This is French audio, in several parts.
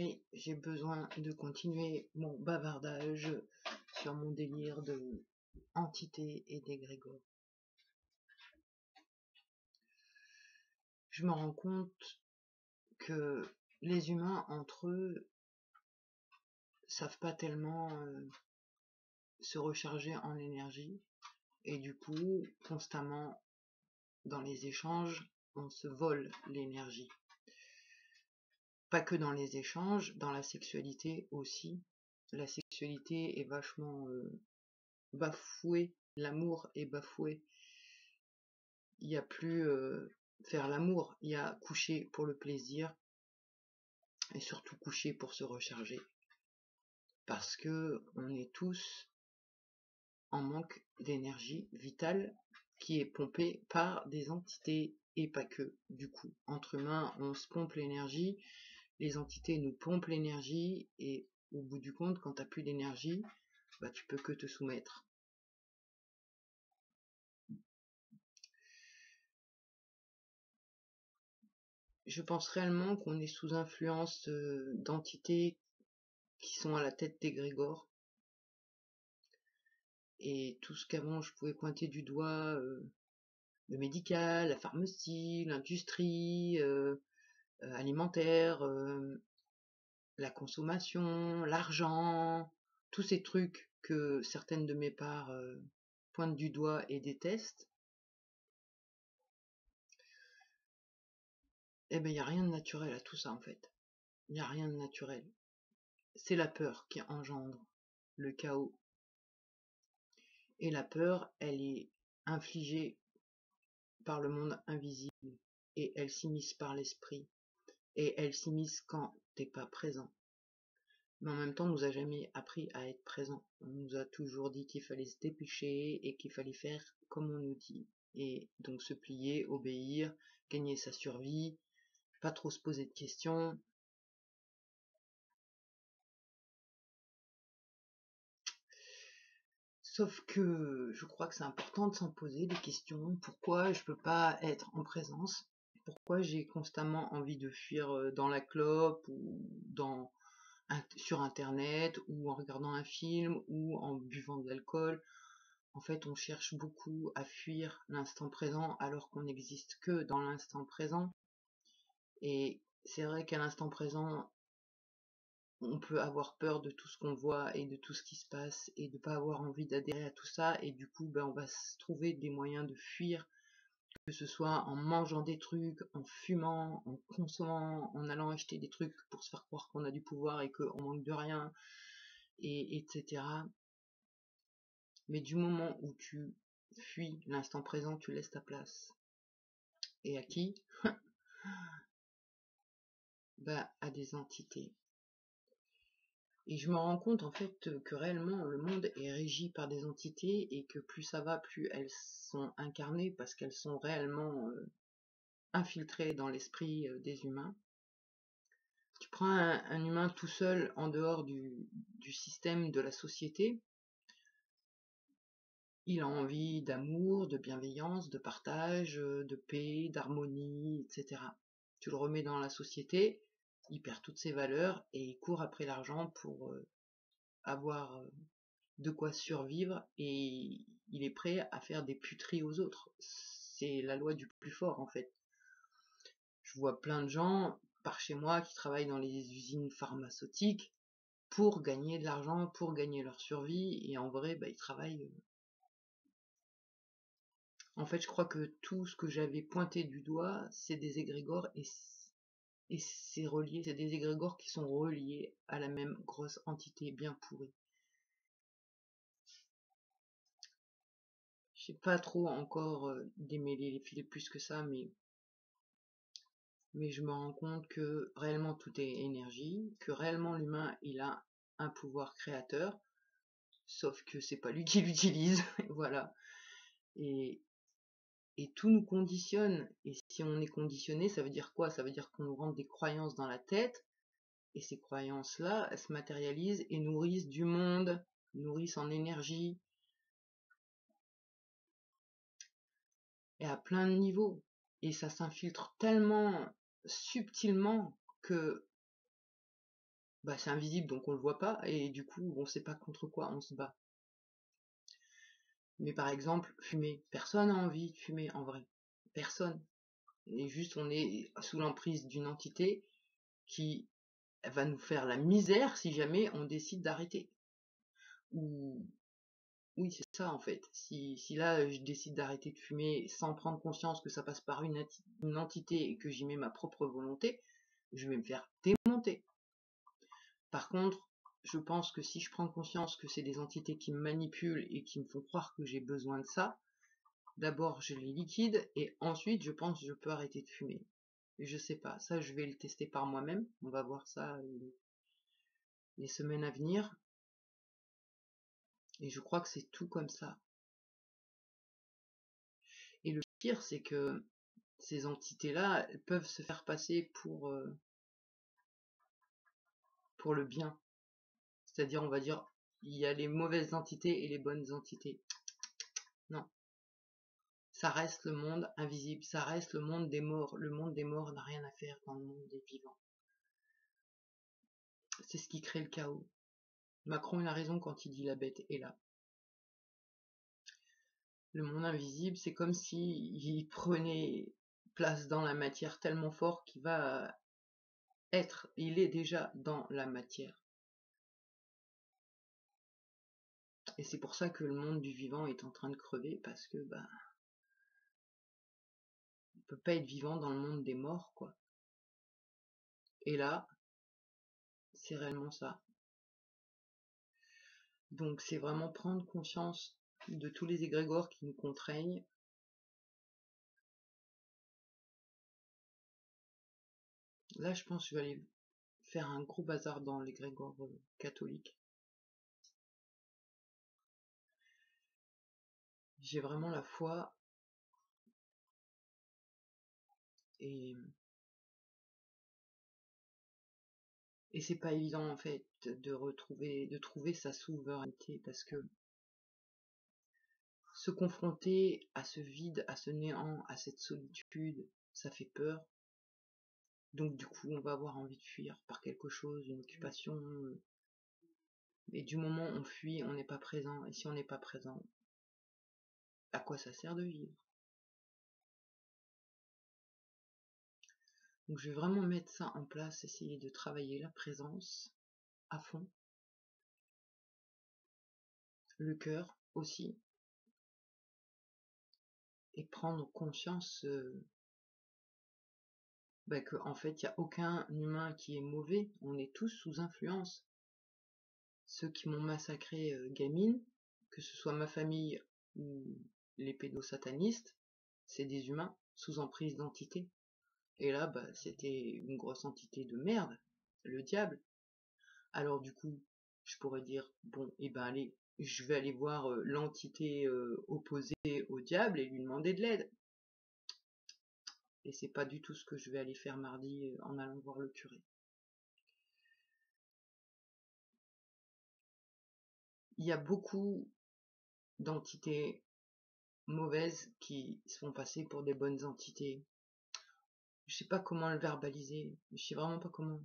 Et j'ai besoin de continuer mon bavardage sur mon délire de entité et d'égrégore. Je me rends compte que les humains entre eux savent pas tellement se recharger en énergie, et du coup constamment dans les échanges on se vole l'énergie. Pas que dans les échanges, dans la sexualité aussi. La sexualité est vachement bafouée, l'amour est bafoué. Il n'y a plus faire l'amour, il y a coucher pour le plaisir, et surtout coucher pour se recharger. Parce que on est tous en manque d'énergie vitale qui est pompée par des entités, et pas que. Du coup, entre humains, on se pompe l'énergie, les entités nous pompent l'énergie, et au bout du compte, quand t'as plus d'énergie, bah tu peux que te soumettre. Je pense réellement qu'on est sous influence d'entités qui sont à la tête d'égrégores, et tout ce qu'avant je pouvais pointer du doigt, le médical, la pharmacie, l'industrie alimentaire, la consommation, l'argent, tous ces trucs que certaines de mes parts pointent du doigt et détestent, eh ben il n'y a rien de naturel à tout ça en fait. Il n'y a rien de naturel. C'est la peur qui engendre le chaos. Et la peur, elle est infligée par le monde invisible, et elle s'immisce par l'esprit, et elle s'immisce quand t'es pas présent. Mais en même temps, on nous a jamais appris à être présent. On nous a toujours dit qu'il fallait se dépêcher et qu'il fallait faire comme on nous dit. Et donc se plier, obéir, gagner sa survie, pas trop se poser de questions. Sauf que je crois que c'est important de s'en poser des questions. Pourquoi je peux pas être en présence? Pourquoi j'ai constamment envie de fuir dans la clope, ou sur internet, ou en regardant un film, ou en buvant de l'alcool? En fait, on cherche beaucoup à fuir l'instant présent alors qu'on n'existe que dans l'instant présent. Et c'est vrai qu'à l'instant présent, on peut avoir peur de tout ce qu'on voit et de tout ce qui se passe, et de pas avoir envie d'adhérer à tout ça, et du coup on va se trouver des moyens de fuir, que ce soit en mangeant des trucs, en fumant, en consommant, en allant acheter des trucs pour se faire croire qu'on a du pouvoir et qu'on manque de rien, et etc. Mais du moment où tu fuis l'instant présent, tu laisses ta place. Et à qui? Bah, à des entités. Et je me rends compte en fait que réellement le monde est régi par des entités, et que plus ça va, plus elles sont incarnées, parce qu'elles sont réellement infiltrées dans l'esprit des humains. Tu prends un humain tout seul en dehors du système de la société, il a envie d'amour, de bienveillance, de partage, de paix, d'harmonie, etc. Tu le remets dans la société, il perd toutes ses valeurs et il court après l'argent pour avoir de quoi survivre, et il est prêt à faire des puteries aux autres. C'est la loi du plus fort en fait. Je vois plein de gens par chez moi qui travaillent dans les usines pharmaceutiques pour gagner de l'argent, pour gagner leur survie, et en vrai bah, ils travaillent. En fait je crois que tout ce que j'avais pointé du doigt c'est des égrégores, et c'est relié, c'est des égrégores qui sont reliés à la même grosse entité bien pourrie. Je sais pas trop encore démêler les fils plus que ça, mais je me rends compte que réellement tout est énergie, que réellement l'humain il a un pouvoir créateur, sauf que c'est pas lui qui l'utilise, voilà. Et, et tout nous conditionne, et si on est conditionné, ça veut dire quoi? Ça veut dire qu'on nous rentre des croyances dans la tête, et ces croyances-là, elles se matérialisent et nourrissent du monde, nourrissent en énergie, et à plein de niveaux. Et ça s'infiltre tellement subtilement que bah c'est invisible, donc on le voit pas, et du coup on sait pas contre quoi on se bat. Mais par exemple, fumer, personne n'a envie de fumer en vrai, personne. Et juste on est sous l'emprise d'une entité qui va nous faire la misère si jamais on décide d'arrêter. Ou oui, c'est ça en fait. Si là je décide d'arrêter de fumer sans prendre conscience que ça passe par une entité et que j'y mets ma propre volonté, je vais me faire démonter. Par contre, je pense que si je prends conscience que c'est des entités qui me manipulent et qui me font croire que j'ai besoin de ça, d'abord je les liquide et ensuite je pense que je peux arrêter de fumer. Je sais pas, ça je vais le tester par moi-même, on va voir ça les semaines à venir. Et je crois que c'est tout comme ça. Et le pire, c'est que ces entités-là, elles peuvent se faire passer pour le bien. C'est-à-dire, on va dire, il y a les mauvaises entités et les bonnes entités. Non. Ça reste le monde invisible, ça reste le monde des morts. Le monde des morts n'a rien à faire dans le monde des vivants. C'est ce qui crée le chaos. Macron, il a raison quand il dit la bête est là. Le monde invisible, c'est comme s'il prenait place dans la matière tellement fort qu'il va il est déjà dans la matière. Et c'est pour ça que le monde du vivant est en train de crever, parce que on peut pas être vivant dans le monde des morts, quoi. Et là, c'est réellement ça. Donc c'est vraiment prendre conscience de tous les égrégores qui nous contraignent. Là, je pense que je vais aller faire un gros bazar dans l'égrégore catholique. J'ai vraiment la foi et c'est pas évident en fait de trouver sa souveraineté, parce que se confronter à ce vide, à ce néant, à cette solitude, ça fait peur. Donc du coup, on va avoir envie de fuir par quelque chose, une occupation. Et du moment où on fuit, on n'est pas présent. Et si on n'est pas présent, à quoi ça sert de vivre? Donc je vais vraiment mettre ça en place, essayer de travailler la présence à fond. Le cœur aussi. Et prendre conscience qu'en fait, il n'y a aucun humain qui est mauvais. On est tous sous influence. Ceux qui m'ont massacré gamine, que ce soit ma famille ou les pédosatanistes, c'est des humains sous emprise d'entité. Et là, c'était une grosse entité de merde, le diable. Alors du coup, je pourrais dire, bon, et ben allez, je vais aller voir l'entité opposée au diable et lui demander de l'aide. Et c'est pas du tout ce que je vais aller faire mardi en allant voir le curé. Il y a beaucoup d'entités mauvaises qui se font passer pour des bonnes entités. Je sais pas comment le verbaliser, je sais vraiment pas comment.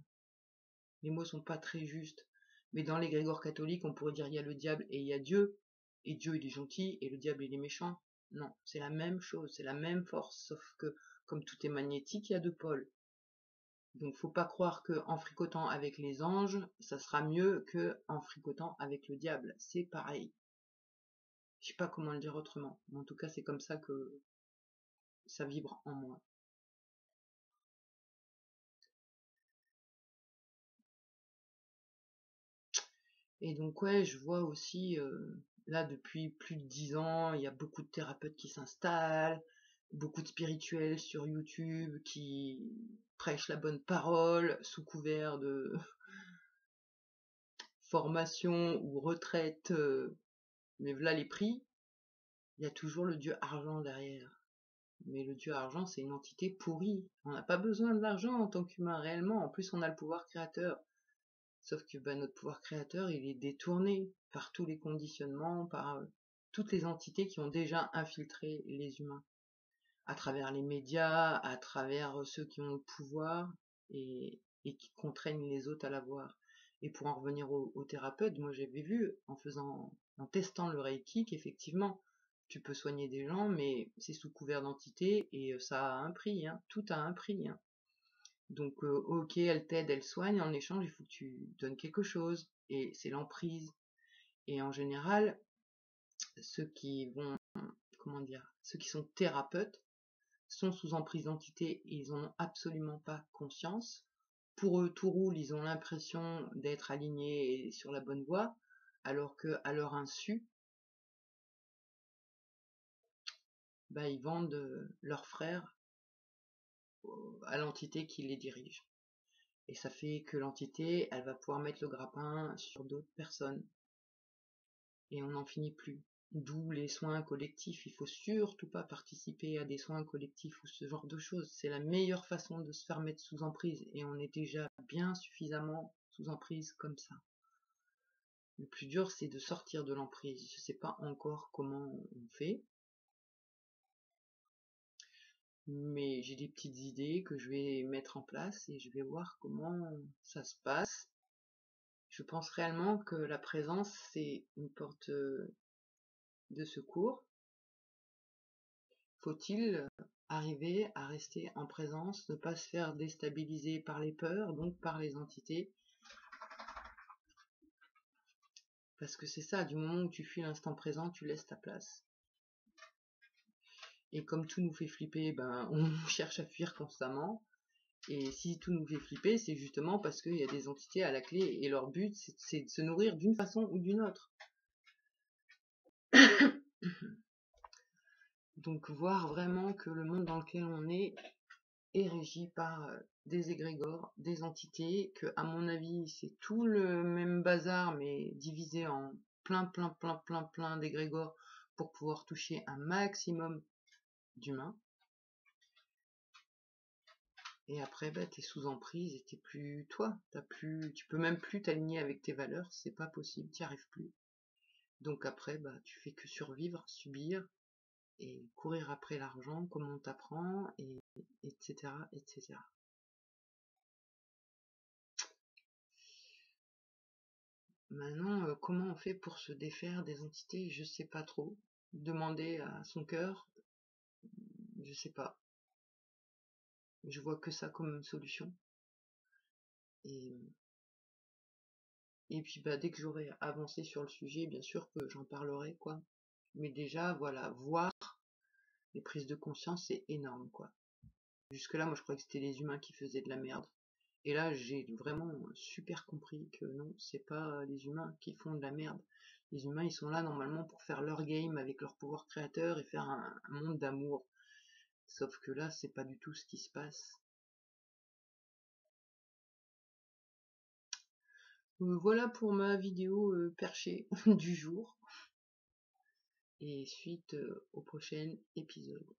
Les mots sont pas très justes. Mais dans l'égrégore catholique, on pourrait dire il y a le diable et il y a Dieu. Et Dieu il est gentil et le diable il est méchant. Non, c'est la même chose, c'est la même force, sauf que comme tout est magnétique, il y a deux pôles. Donc faut pas croire que en fricotant avec les anges, ça sera mieux que en fricotant avec le diable. C'est pareil. Je sais pas comment le dire autrement. Mais en tout cas, c'est comme ça que ça vibre en moi. Et donc ouais, je vois aussi, là depuis plus de 10 ans, il y a beaucoup de thérapeutes qui s'installent, beaucoup de spirituels sur YouTube qui prêchent la bonne parole sous couvert de formation ou retraite, mais voilà les prix, il y a toujours le dieu argent derrière. Mais le dieu argent, c'est une entité pourrie. On n'a pas besoin de l'argent en tant qu'humain réellement, en plus on a le pouvoir créateur. Sauf que notre pouvoir créateur, il est détourné par tous les conditionnements, par toutes les entités qui ont déjà infiltré les humains, à travers les médias, à travers ceux qui ont le pouvoir et qui contraignent les autres à l'avoir. Et pour en revenir au thérapeute, moi j'avais vu en testant le Reiki qu'effectivement tu peux soigner des gens, mais c'est sous couvert d'entité et ça a un prix, hein. Tout a un prix, hein. Donc ok, elle t'aide, elle soigne, en échange il faut que tu donnes quelque chose, et c'est l'emprise. Et en général, ceux qui vont, comment dire, ceux qui sont thérapeutes sont sous emprise d'entité et ils en ont absolument pas conscience. Pour eux, tout roule, ils ont l'impression d'être alignés et sur la bonne voie, alors que à leur insu, bah, ils vendent leurs frères à l'entité qui les dirige. Et ça fait que l'entité, elle va pouvoir mettre le grappin sur d'autres personnes. Et on n'en finit plus. D'où les soins collectifs. Il faut surtout pas participer à des soins collectifs ou ce genre de choses. C'est la meilleure façon de se faire mettre sous emprise. Et on est déjà bien suffisamment sous emprise comme ça. Le plus dur, c'est de sortir de l'emprise. Je sais pas encore comment on fait. Mais j'ai des petites idées que je vais mettre en place et je vais voir comment ça se passe. Je pense réellement que la présence, c'est une porte de secours. Faut-il arriver à rester en présence, ne pas se faire déstabiliser par les peurs, donc par les entités? Parce que c'est ça, du moment où tu fuis l'instant présent, tu laisses ta place. Et comme tout nous fait flipper, ben on cherche à fuir constamment. Et si tout nous fait flipper, c'est justement parce qu'il y a des entités à la clé et leur but, c'est de se nourrir d'une façon ou d'une autre. Donc voir vraiment que le monde dans lequel on est régi par des égrégores, des entités, que à mon avis c'est tout le même bazar mais divisé en plein d'égrégores pour pouvoir toucher un maximum d'humains. Et après bah t'es sous emprise et t'es plus toi, tu peux même plus t'aligner avec tes valeurs, c'est pas possible, t'y arrives plus. Donc après bah tu fais que survivre, subir et courir après l'argent comme on t'apprend, et etc. etc. Maintenant, comment on fait pour se défaire des entités? Je sais pas trop. Demander à son cœur, je sais pas. Je vois que ça comme une solution. Et, et puis bah dès que j'aurai avancé sur le sujet, bien sûr que j'en parlerai, quoi. Mais déjà, voilà, voir les prises de conscience, c'est énorme, quoi. Jusque-là, moi je croyais que c'était les humains qui faisaient de la merde. Et là, j'ai vraiment super compris que non, c'est pas les humains qui font de la merde. Les humains, ils sont là normalement pour faire leur game avec leur pouvoir créateur et faire un monde d'amour. Sauf que là, c'est pas du tout ce qui se passe. Voilà pour ma vidéo perchée du jour. Et suite au prochain épisode.